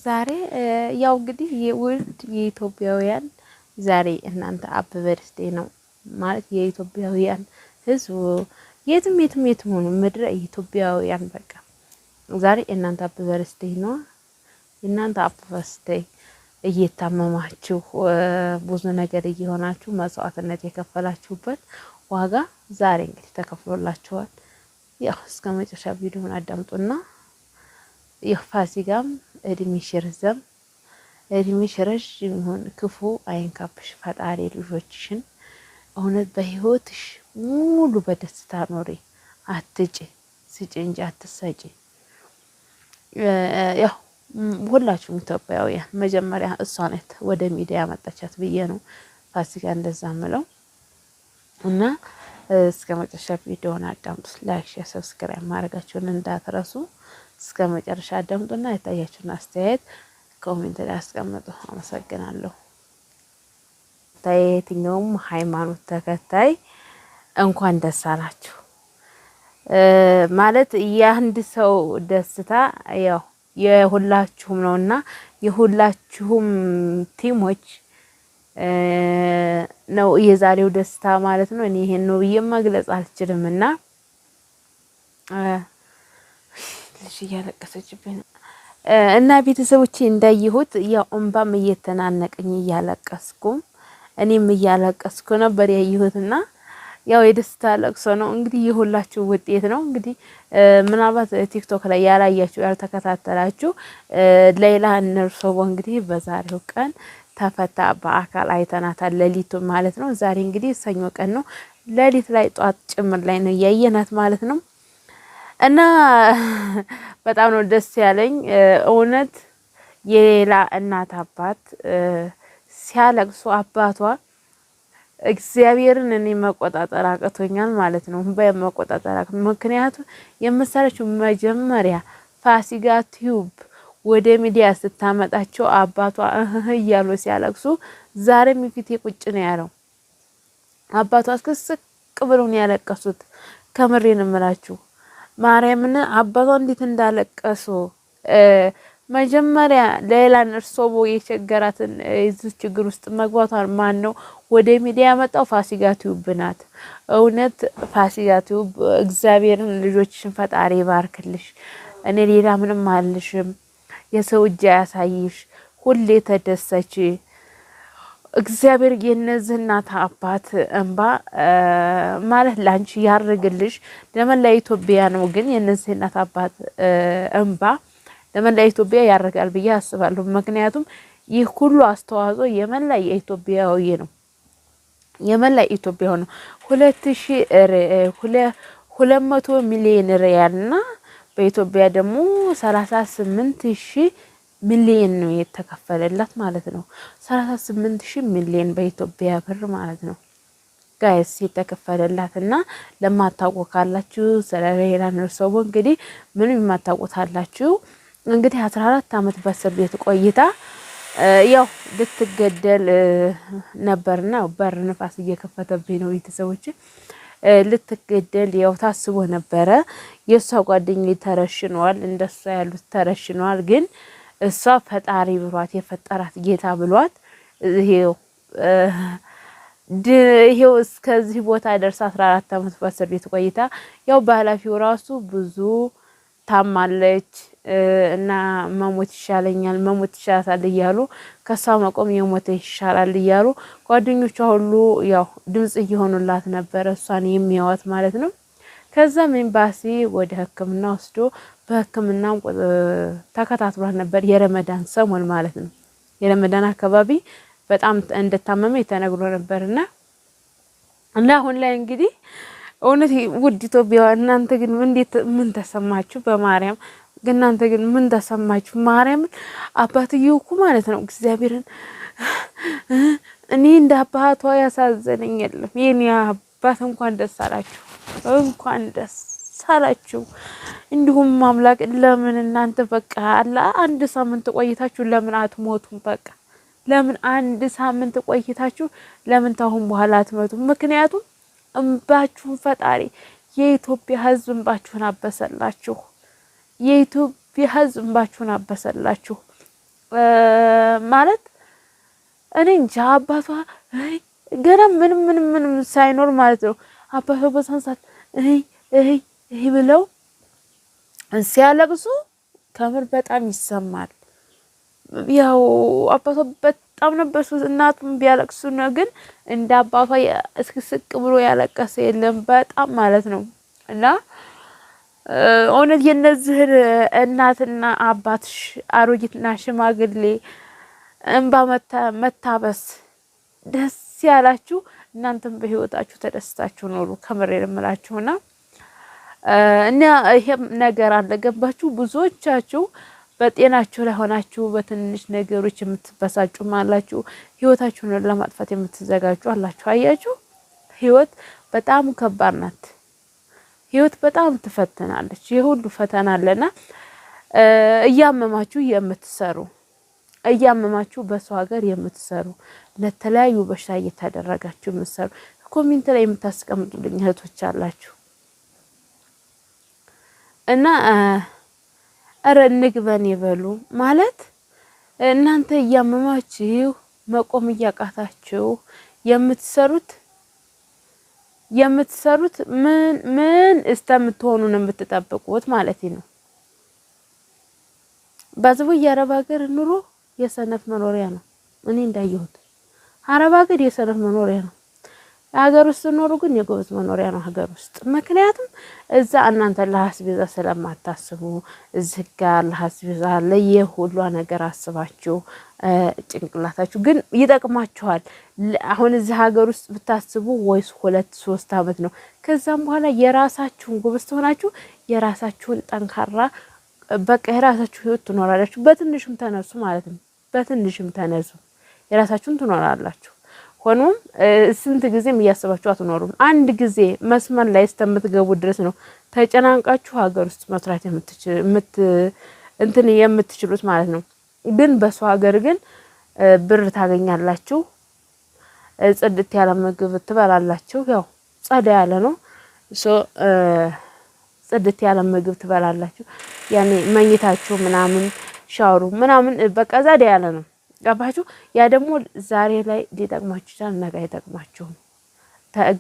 ዛሬ ያው እንግዲህ የውድ የኢትዮጵያውያን ዛሬ እናንተ አበበ ደስዴ ነው ማለት የኢትዮጵያውያን ሕዝብ የትም ሆኑ ምድረ ኢትዮጵያውያን በቃ ዛሬ እናንተ አበበ ደስዴ ነው። እናንተ አበበ ደስዴ እየታመማችሁ ብዙ ነገር እየሆናችሁ መስዋዕትነት የከፈላችሁበት ዋጋ ዛሬ እንግዲህ ተከፍሎላችኋል። ያው እስከ መጨረሻ ቪዲዮውን አዳምጡና የፋሲካም እድሜሽ ይርዘም፣ እድሜሽ ረዥም ይሁን፣ ክፉ አይንካብሽ ፈጣሪ ልጆችሽን እውነት በህይወትሽ ሙሉ በደስታ ኖሪ። አትጪ ስጪ እንጂ አትሰጪ። ያው ሁላችሁም ኢትዮጵያውያን መጀመሪያ እሷ ናት ወደ ሚዲያ ያመጣቻት ብዬ ነው ፋሲካ እንደዛ ምለው እና እስከ መጨረሻ ቪዲዮውን አዳምጡት። ላይክ፣ ሼር፣ ሰብስክራይብ ማድረጋችሁን እንዳትረሱ። እስከ መጨረሻ አዳምጡና የታያችሁን አስተያየት ኮሜንት ላይ አስቀምጡ። አመሰግናለሁ። የትኛውም ሃይማኖት ተከታይ እንኳን ደስ አላችሁ ማለት የአንድ ሰው ደስታ ያው የሁላችሁም ነውና የሁላችሁም ቲሞች ነው የዛሬው ደስታ ማለት ነው። እኔ ይሄን ነው ብዬ መግለጽ አልችልምና ልጅ እያለቀሰችብኝ ነው እና ቤተሰቦቼ እንዳየሁት ያው እንባም እየተናነቀኝ እያለቀስኩም እኔም እያለቀስኩ ነበር ያየሁትና ያው የደስታ ለቅሶ ነው እንግዲህ የሁላችሁ ውጤት ነው። እንግዲህ ምናልባት ቲክቶክ ላይ ያላያችሁ ያልተከታተላችሁ ሌላ ነርሶ እንግዲህ በዛሬው ቀን ተፈታ በአካል አይተናታል። ሌሊቱ ማለት ነው። ዛሬ እንግዲህ ሰኞ ቀን ነው። ሌሊት ላይ ጧት ጭምር ላይ ነው ያየናት ማለት ነው። እና በጣም ነው ደስ ያለኝ እውነት የሌላ እናት አባት ሲያለቅሱ አባቷ እግዚአብሔርን እኔ መቆጣጠር አቅቶኛል ማለት ነው። በመቆጣጠር ምክንያቱም የምሰራችው መጀመሪያ ፋሲካ ቲዩብ ወደ ሚዲያ ስታመጣቸው አባቷ እያሉ ሲያለቅሱ ዛሬም ፊቴ ቁጭ ነው ያለው። አባቷ እስክስቅ ብለው ነው ያለቀሱት። ከምሬን እምላችሁ ማርያምን አባቷ እንዴት እንዳለቀሱ መጀመሪያ ሌላን እርሶቦ የቸገራትን እዚህ ችግር ውስጥ መግባቷን ማን ነው ወደ ሚዲያ ያመጣው? ፋሲካ ቲዩብ ናት። እውነት ፋሲካ ቲዩብ እግዚአብሔርን ልጆችሽን ፈጣሪ ባርክልሽ። እኔ ሌላ ምንም አልልሽም። የሰው እጅ ያሳይሽ። ሁሌ ተደሰች። እግዚአብሔር የነዚህ እናት አባት እንባ ማለት ላንቺ ያርግልሽ። ለመላ ኢትዮጵያ ነው ግን የነዚህ እናት አባት እንባ ለመላ ኢትዮጵያ ያርጋል ብዬ አስባለሁ። ምክንያቱም ይህ ሁሉ አስተዋጽኦ የመላ የኢትዮጵያዊ ነው። የመላ ኢትዮጵያ ነው። 200 ሚሊዮን ሪያልና በኢትዮጵያ ደግሞ 38,000 ሚሊዮን ነው የተከፈለላት ማለት ነው። 38,000 ሚሊዮን በኢትዮጵያ ብር ማለት ነው ጋይስ የተከፈለላትና ለማታውቁ ካላችሁ ስለሌላ ነርሶቦ እንግዲህ ምንም የማታውቁታላችሁ እንግዲህ 14 አመት በእስር ቤት ቆይታ ያው ልትገደል ነበርና በር ንፋስ እየከፈተብኝ ነው ቤተሰቦች ልትገደል ያው ታስቦ ነበረ። የሷ ጓደኞች ተረሽነዋል፣ እንደሷ ያሉት ተረሽነዋል። ግን እሷ ፈጣሪ ብሏት የፈጠራት ጌታ ብሏት ይሄው እስከዚህ ቦታ ደርሳ 14 አመት በእስር ቤት ቆይታ ያው በኃላፊው ራሱ ብዙ ታማለች እና መሞት ይሻለኛል መሞት ይሻላል እያሉ ከሷ መቆም የሞተ ይሻላል እያሉ ጓደኞቿ ሁሉ ያው ድምጽ እየሆኑላት ነበር እሷን የሚያዋት ማለት ነው። ከዛም ኤምባሲ ወደ ሕክምና ወስዶ በሕክምናው ተከታትሏት ነበር የረመዳን ሰሞን ማለት ነው። የረመዳን አካባቢ በጣም እንደታመመ የተነግሮ ነበርና እና አሁን ላይ እንግዲህ እውነት ውድ ኢትዮጵያ እናንተ ግን ምን ተሰማችሁ? በማርያም ግን እናንተ ግን ምን ተሰማችሁ? ማርያም አባትየው እኮ ማለት ነው እግዚአብሔርን እኔ እንደ አባቷ ያሳዘነኝ የለም። የኔ አባት እንኳን ደስ አላችሁ፣ እንኳን ደስ አላችሁ። እንዲሁም ማምላክ ለምን እናንተ በቃ አላ አንድ ሳምንት ቆይታችሁ ለምን አትሞቱም? በቃ ለምን አንድ ሳምንት ቆይታችሁ ለምን ታሁን በኋላ አትመጡም? ምክንያቱም እንባችሁን ፈጣሪ የኢትዮጵያ ሕዝብ እንባችሁን አበሰላችሁ። የኢትዮጵያ ሕዝብ እንባችሁን አበሰላችሁ። ማለት እኔ እንጃ አባቷ ገና ምንም ሳይኖር ማለት ነው አባቷ በዛን ሰዓት ብለው ሲያለቅሱ ከምር በጣም ይሰማል። ያው አባቷ በጣም ነበር እናቱም ቢያለቅሱ ነው፣ ግን እንደ አባቷ እስክስቅ ብሎ ያለቀሰ የለም በጣም ማለት ነው። እና እውነት የነዚህን እናትና አባት አሮጊትና ሽማግሌ እንባ መታበስ ደስ ያላችሁ እናንተም በህይወታችሁ ተደስታችሁ ኖሩ። ከምሬን እምላችሁና እና ይሄም ነገር አለገባችሁ ብዙዎቻችሁ በጤናችሁ ላይ ሆናችሁ በትንሽ ነገሮች የምትበሳጩ ማላችሁ ህይወታችሁን ለማጥፋት የምትዘጋጁ አላችሁ። አያችሁ ህይወት በጣም ከባድ ናት። ህይወት በጣም ትፈተናለች። የሁሉ ፈተና አለና እያመማችሁ የምትሰሩ እያመማችሁ በሰው ሀገር የምትሰሩ ለተለያዩ በሽታ እየተደረጋችሁ የምትሰሩ ኮሜንት ላይ የምታስቀምጡልኝ እህቶች አላችሁ እና አረ ንግበን ይበሉ ማለት እናንተ እያመማችሁ መቆም እያቃታችሁ የምትሰሩት ምን እስከምትሆኑ ነው የምትጠብቁት ማለት ነው። ባዝቡ የአረብ ሀገር ኑሮ የሰነፍ መኖሪያ ነው። እኔ እንዳየሁት አረብ ሀገር የሰነፍ መኖሪያ ነው። ሀገር ውስጥ ኖሩ ግን የጎበዝ መኖሪያ ነው ሀገር ውስጥ። ምክንያቱም እዛ እናንተ ለሐስቤዛ ስለማታስቡ እዚህ ጋር ለሐስቤዛ ለየሁሉ ነገር አስባችሁ ጭንቅላታችሁ ግን ይጠቅማችኋል። አሁን እዚህ ሀገር ውስጥ ብታስቡ ወይስ 2-3 አመት ነው። ከዛም በኋላ የራሳችሁን ጎበዝ ሆናችሁ የራሳችሁን ጠንካራ በቃ የራሳችሁ ህይወት ትኖራላችሁ። በትንሽም ተነሱ ማለት ነው። በትንሽም ተነሱ የራሳችሁን ትኖራላችሁ። ሆኖም ስንት ጊዜም እያሰባችሁ አትኖሩም። አንድ ጊዜ መስመር ላይ እስከምትገቡ ድረስ ነው ተጨናንቃችሁ ሀገር ውስጥ መስራት የምትችሉት ማለት ነው። ግን በሰው ሀገር ግን ብር ታገኛላችሁ፣ ጽድት ያለ ምግብ ትበላላችሁ። ያው ጸዳ ያለ ነው ጽድት ያለ ምግብ ትበላላችሁ። ያኔ መኝታችሁ ምናምን ሻወሩ ምናምን በቃ ጸዳ ያለ ነው። ገባችሁ? ያ ደግሞ ዛሬ ላይ ሊጠቅማችሁ ይችላል፣ ነገ አይጠቅማችሁም።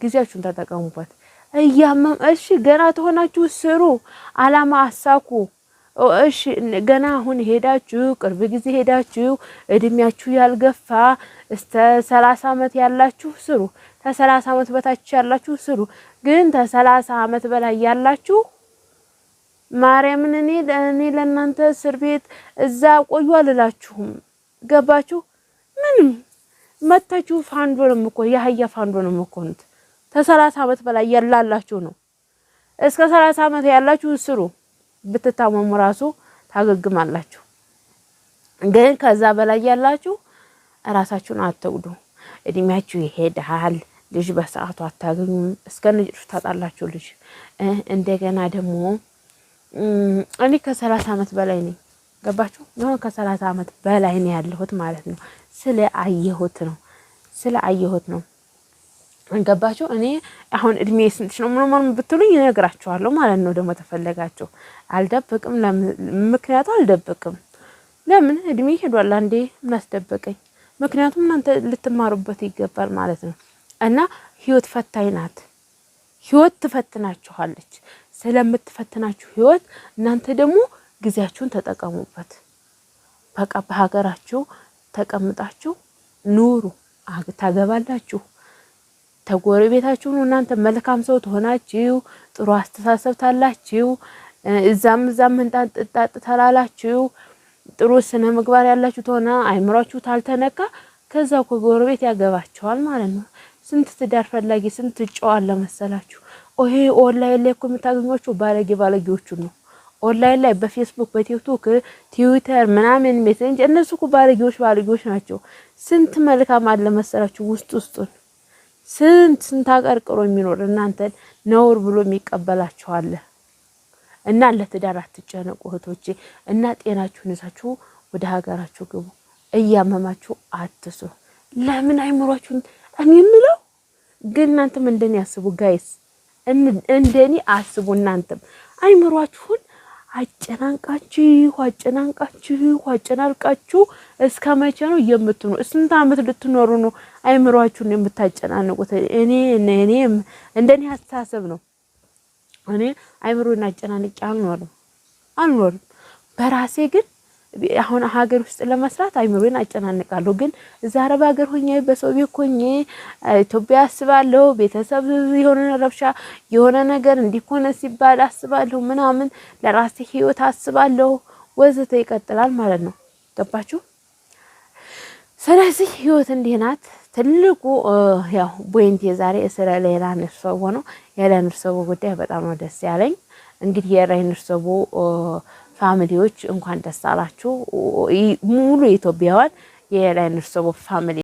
ጊዜያችሁን ተጠቀሙበት። እሺ ገና ተሆናችሁ ስሩ፣ አላማ አሳኩ። እሺ ገና አሁን ሄዳችሁ ቅርብ ጊዜ ሄዳችሁ እድሜያችሁ ያልገፋ እስከ 30 አመት ያላችሁ ስሩ። ከ30 አመት በታች ያላችሁ ስሩ። ግን ከ30 አመት በላይ ያላችሁ ማርያምን እኔ ለእናንተ እስር ቤት እዛ ቆዩ አልላችሁም። ገባችሁ? ምንም መታችሁ ፋንዶ ነው እኮ ያህያ ፋንዶ ነው የምትሆኑት። ከ30 አመት በላይ ያላላችሁ ነው። እስከ 30 አመት ያላችሁ ስሩ። ብትታመሙ ራሱ ታገግማላችሁ። ግን ከዛ በላይ ያላችሁ ራሳችሁን አትጉዱ። እድሜያችሁ ይሄዳል። ልጅ በሰዓቱ አታገኙም። እስከ ንጭፍ ታጣላችሁ ልጅ። እንደገና ደግሞ እኔ ከ30 አመት በላይ ነኝ። ገባችሁ? ነው ከ30 አመት በላይ ነው ያለሁት ማለት ነው። ስለ አየሁት ነው። ገባችሁ? እኔ አሁን እድሜ ስንት ነው ምንም ብትሉኝ እነግራችኋለሁ ማለት ነው። ደግሞ ተፈለጋችሁ አልደብቅም። ምክንያቱ አልደብቅም። ለምን እድሜ ሄዷል። አንዴ ምን አስደበቀኝ? ምክንያቱም እናንተ ልትማሩበት ይገባል ማለት ነው። እና ህይወት ፈታኝ ናት። ህይወት ትፈትናችኋለች። ስለምትፈትናችሁ ህይወት እናንተ ደግሞ ጊዜያችሁን ተጠቀሙበት። በቃ በሀገራችሁ ተቀምጣችሁ ኑሩ። ታገባላችሁ። ተጎረቤታችሁ እናንተ መልካም ሰው ትሆናችሁ፣ ጥሩ አስተሳሰብ ታላችሁ፣ እዛም እንጣጥ ተላላችሁ፣ ጥሩ ስነ ምግባር ያላችሁ ተሆና አይምሯችሁ ታልተነካ ከዛው ከጎረቤት ያገባችኋል ማለት ነው። ስንት ትዳር ፈላጊ ስንት ጨዋል ለመሰላችሁ። ይሄ ኦንላይን ላይ እኮ የምታገኟቸው ባለጌዎቹ ነው። ኦንላይን ላይ በፌስቡክ በቲክቶክ ትዊተር ምናምን ሜሴንጅ እነሱ እኮ ባለጌዎች ናቸው። ስንት መልካም አለ መሰላችሁ ውስጡን ስንት አቀርቅሮ የሚኖር እናንተን ነውር ብሎ የሚቀበላችሁ አለ። እና ለትዳር አትጨነቁ እህቶቼ። እና ጤናችሁን ይዛችሁ ወደ ሀገራችሁ ግቡ። እያመማችሁ አትስሩ። ለምን አይምሯችሁን እኔ የምለው ግን እናንተም እንደኔ አስቡ ጋይስ። እንደኔ አስቡ። እናንተም አይምሯችሁን አጨናንቃችሁ እስከ መቼ ነው የምትኖሩ? ስንት ዓመት ልትኖሩ ነው አይምሯችሁን የምታጨናንቁት? እኔ እንደኔ አስተሳሰብ ነው። እኔ አይምሮን አጨናንቄ አልኖርም። በራሴ ግን አሁን ሀገር ውስጥ ለመስራት አይምሮን አጨናንቃለሁ። ግን እዛ አረብ ሀገር ሆኜ በሰው ቤት ሆኜ ኢትዮጵያ አስባለሁ። ቤተሰብ የሆነ ረብሻ የሆነ ነገር እንዲሆነ ሲባል አስባለሁ ምናምን ለራሴ ህይወት አስባለሁ ወዘተ ይቀጥላል ማለት ነው። ገባችሁ? ስለዚህ ህይወት እንዲህ ናት። ትልቁ ያው ፖይንት የዛሬ ስለ ሌላ ንርሰቦ ነው። የሌላ ንርሰቦ ጉዳይ በጣም ነው ደስ ያለኝ። እንግዲህ የሌላ ንርሰቦ ፋሚሊዎች እንኳን ደስ አላችሁ። ሙሉ ኢትዮጵያውያን የሌላ ንርሰቦ ፋሚሊ